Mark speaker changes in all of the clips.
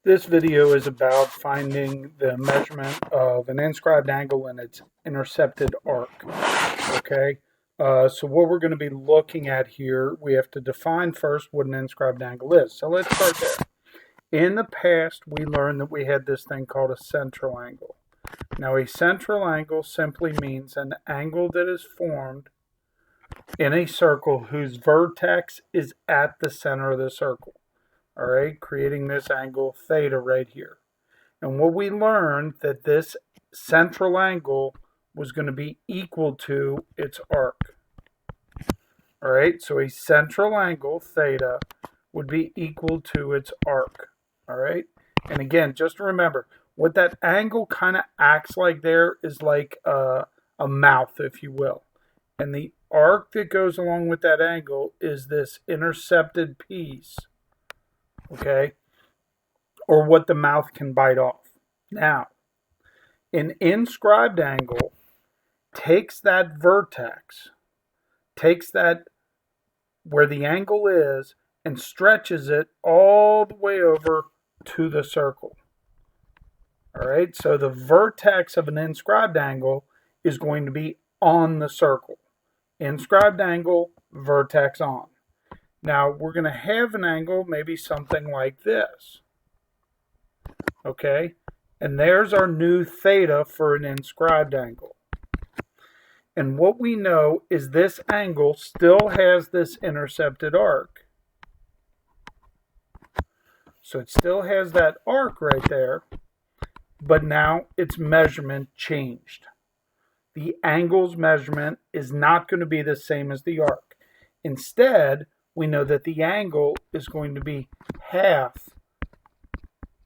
Speaker 1: This video is about finding the measurement of an inscribed angle and its intercepted arc. Okay, so what we're going to be looking at here, we have to define first what an inscribed angle is. So let's start there. In the past, we learned that we had this thing called a central angle. Now, a central angle simply means an angle that is formed in a circle whose vertex is at the center of the circle. All right, creating this angle theta right here. And what we learned that this central angle was going to be equal to its arc. All right, so a central angle theta would be equal to its arc. All right, and again, just remember what that angle kind of acts like there is like a mouth, if you will. And the arc that goes along with that angle is this intercepted piece. Okay, or what the mouth can bite off. Now, an inscribed angle takes that vertex, takes that where the angle is, and stretches it all the way over to the circle. All right, so the vertex of an inscribed angle is going to be on the circle. Inscribed angle, vertex on. Now, we're going to have an angle, maybe something like this. Okay? And there's our new theta for an inscribed angle. And what we know is this angle still has this intercepted arc. So it still has that arc right there, but now its measurement changed. The angle's measurement is not going to be the same as the arc. Instead, we know that the angle is going to be half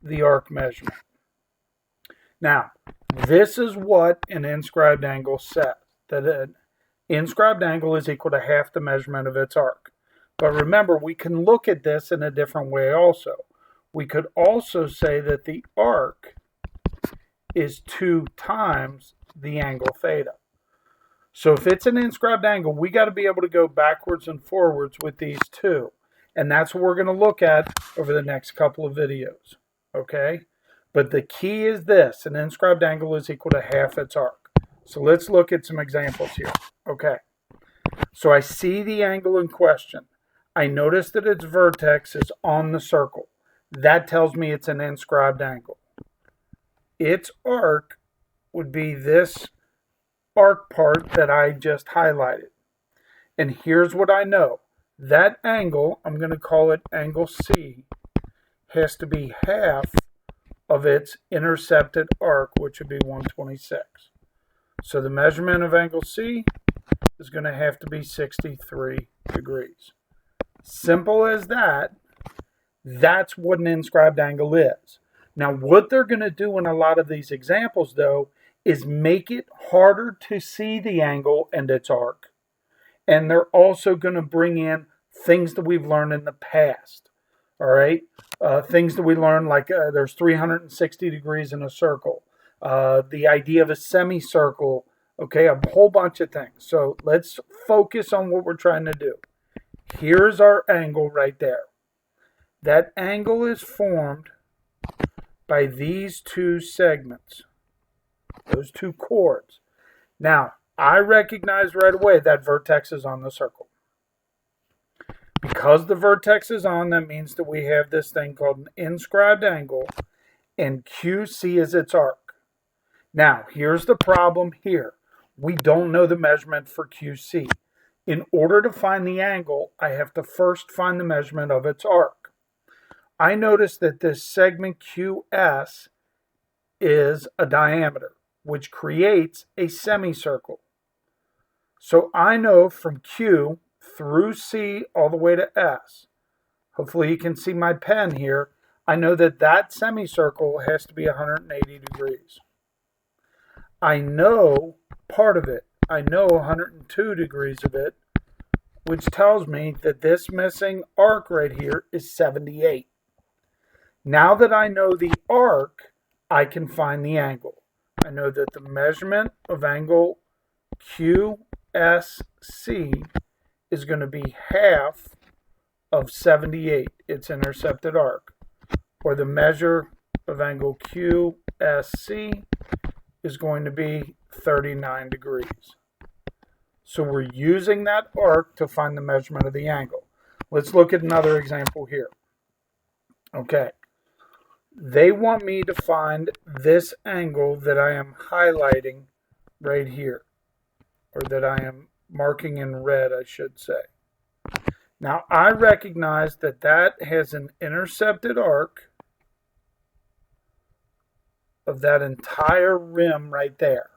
Speaker 1: the arc measurement. Now, this is what an inscribed angle says, that an inscribed angle is equal to half the measurement of its arc. But remember, we can look at this in a different way also. We could also say that the arc is 2 times the angle theta. So if it's an inscribed angle, we got to be able to go backwards and forwards with these two. And that's what we're going to look at over the next couple of videos. Okay? But the key is this. An inscribed angle is equal to half its arc. So let's look at some examples here. Okay. So I see the angle in question. I notice that its vertex is on the circle. That tells me it's an inscribed angle. Its arc would be this arc part that I just highlighted. And here's what I know. That angle, I'm going to call it angle C, has to be half of its intercepted arc, which would be 126. So the measurement of angle C is going to have to be 63 degrees. Simple as that. That's what an inscribed angle is. Now, what they're going to do in a lot of these examples, though, is make it harder to see the angle and its arc. And they're also going to bring in things that we've learned in the past. All right? Things that we learned like there's 360 degrees in a circle. The idea of a semicircle. Okay, a whole bunch of things. So let's focus on what we're trying to do. Here's our angle right there. That angle is formed by these two segments. Those two chords. Now, I recognize right away that vertex is on the circle. Because the vertex is on, that means that we have this thing called an inscribed angle, and QC is its arc. Now, here's the problem here. We don't know the measurement for QC. In order to find the angle, I have to first find the measurement of its arc. I notice that this segment QS is a diameter, which creates a semicircle. So I know from Q through C all the way to S. Hopefully you can see my pen here. I know that that semicircle has to be 180 degrees. I know part of it. I know 102 degrees of it, which tells me that this missing arc right here is 78. Now that I know the arc, I can find the angle. I know that the measurement of angle QSC is going to be half of 78, its intercepted arc. or the measure of angle QSC, is going to be 39 degrees. So we're using that arc to find the measurement of the angle. Let's look at another example here. Okay. They want me to find this angle that I am highlighting right here, or that I am marking in red, I should say. Now, I recognize that that has an intercepted arc of that entire rim right there.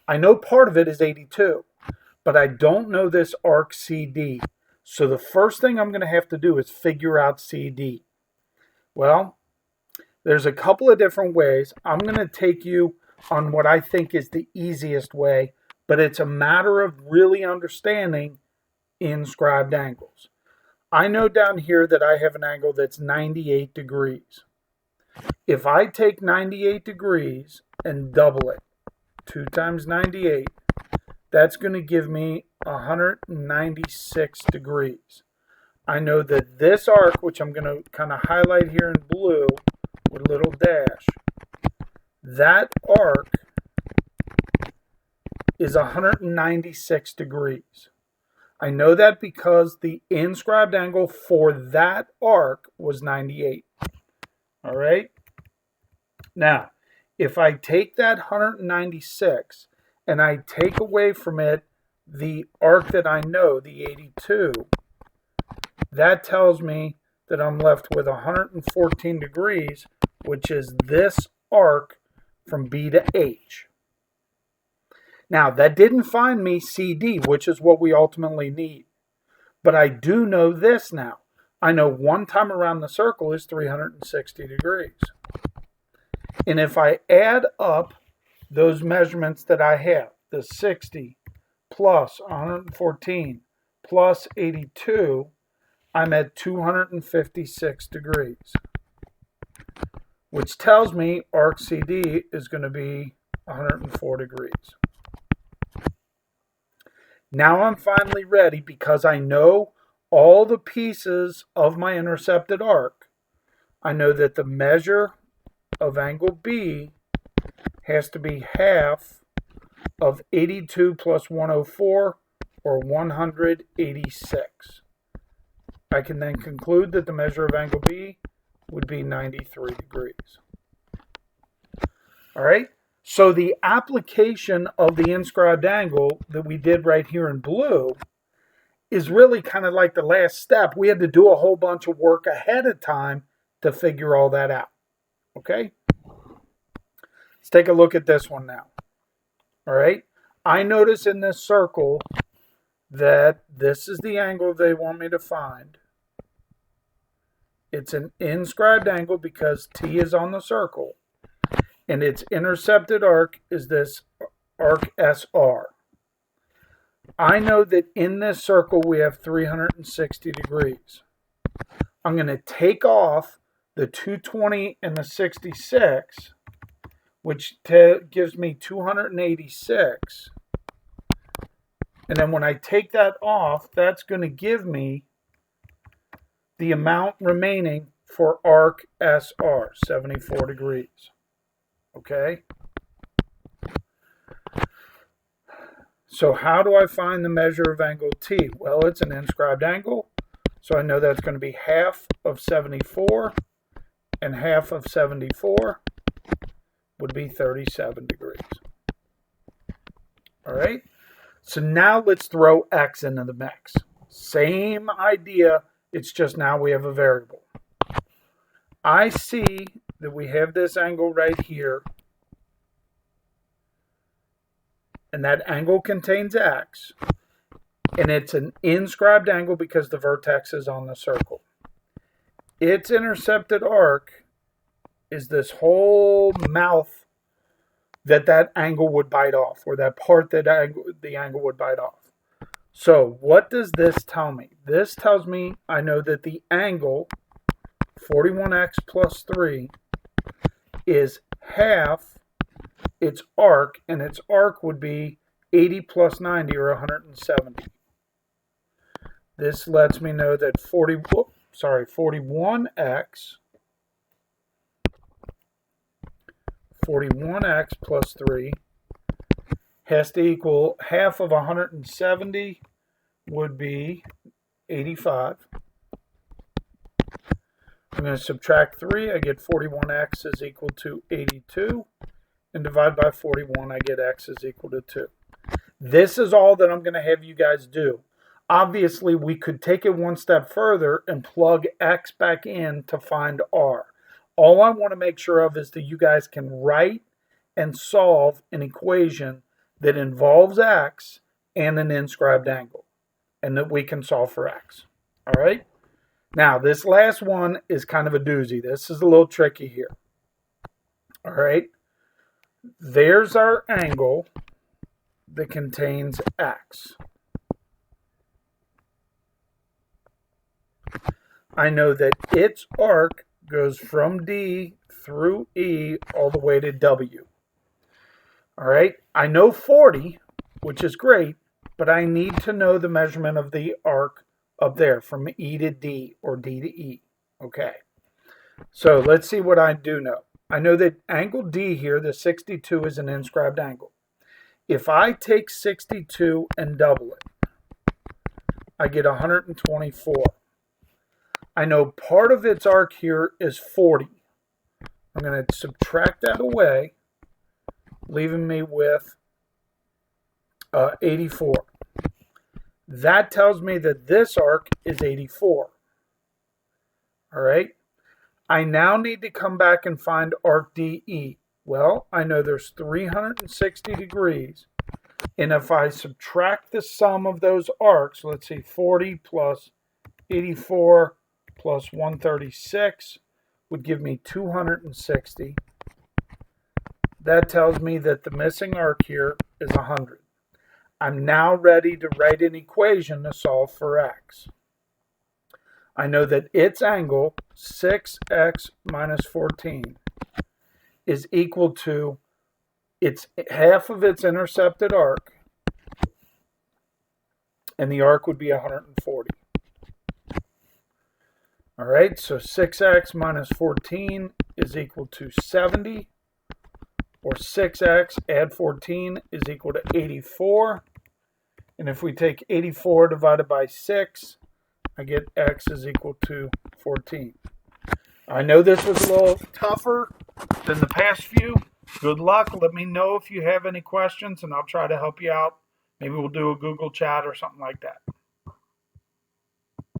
Speaker 1: I know part of it is 82, but I don't know this arc CD. So the first thing I'm going to have to do is figure out CD. Well, there's a couple of different ways. I'm going to take you on what I think is the easiest way, but it's a matter of really understanding inscribed angles. I know down here that I have an angle that's 98 degrees. If I take 98 degrees and double it, 2 times 98, that's going to give me 196 degrees. I know that this arc, which I'm going to kind of highlight here in blue with a little dash, that arc is 196 degrees. I know that because the inscribed angle for that arc was 98. All right? Now, if I take that 196 and I take away from it the arc that I know, the 82, that tells me that I'm left with 114 degrees, which is this arc from B to H. Now, that didn't find me CD, which is what we ultimately need. But I do know this now. I know one time around the circle is 360 degrees. And if I add up those measurements that I have, the 60 plus 114 plus 82, I'm at 256 degrees, which tells me arc CD is going to be 104 degrees. Now I'm finally ready because I know all the pieces of my intercepted arc. I know that the measure of angle B has to be half of 82 plus 104, or 186. I can then conclude that the measure of angle B would be 93 degrees. All right? So the application of the inscribed angle that we did right here in blue is really kind of like the last step. We had to do a whole bunch of work ahead of time to figure all that out. Okay? Let's take a look at this one now. All right? I notice in this circle that this is the angle they want me to find. It's an inscribed angle because T is on the circle. And its intercepted arc is this arc SR. I know that in this circle we have 360 degrees. I'm going to take off the 220 and the 66, which gives me 286. And then when I take that off, that's going to give me the amount remaining for arc SR, 74 degrees. Okay? So how do I find the measure of angle T? Well, it's an inscribed angle. So I know that's going to be half of 74, and half of 74 would be 37 degrees. All right? So now let's throw X into the mix. Same idea, it's just now we have a variable. I see that we have this angle right here, and that angle contains X, and it's an inscribed angle because the vertex is on the circle. Its intercepted arc is this whole mouth that angle would bite off, or that part that the angle would bite off. So what does this tell me? This tells me I know that the angle 41x plus 3 is half its arc, and its arc would be 80 plus 90, or 170. This lets me know that 41x 41x plus 3 has to equal half of 170 would be 85. I'm going to subtract 3. I get 41x is equal to 82. And divide by 41, I get x is equal to 2. This is all that I'm going to have you guys do. Obviously, we could take it one step further and plug x back in to find r. All I want to make sure of is that you guys can write and solve an equation that involves x and an inscribed angle, and that we can solve for x. All right? Now, this last one is kind of a doozy. This is a little tricky here. All right? There's our angle that contains x. I know that its arc goes from D through E all the way to W. All right, I know 40, which is great, but I need to know the measurement of the arc up there from E to D or D to E. Okay, so let's see what I do know. I know that angle D here, the 62, is an inscribed angle. If I take 62 and double it, I get 124. I know part of its arc here is 40. I'm going to subtract that away, leaving me with 84. That tells me that this arc is 84. All right. I now need to come back and find arc DE. Well, I know there's 360 degrees. And if I subtract the sum of those arcs, let's see, 40 plus 84 plus 136 would give me 260. That tells me that the missing arc here is 100. I'm now ready to write an equation to solve for x. I know that its angle, 6x minus 14, is equal to its half of its intercepted arc, and the arc would be 140. All right, so 6x minus 14 is equal to 70, or 6x add 14 is equal to 84. And if we take 84 divided by 6, I get x is equal to 14. I know this was a little tougher than the past few. Good luck. Let me know if you have any questions, and I'll try to help you out. Maybe we'll do a Google chat or something like that.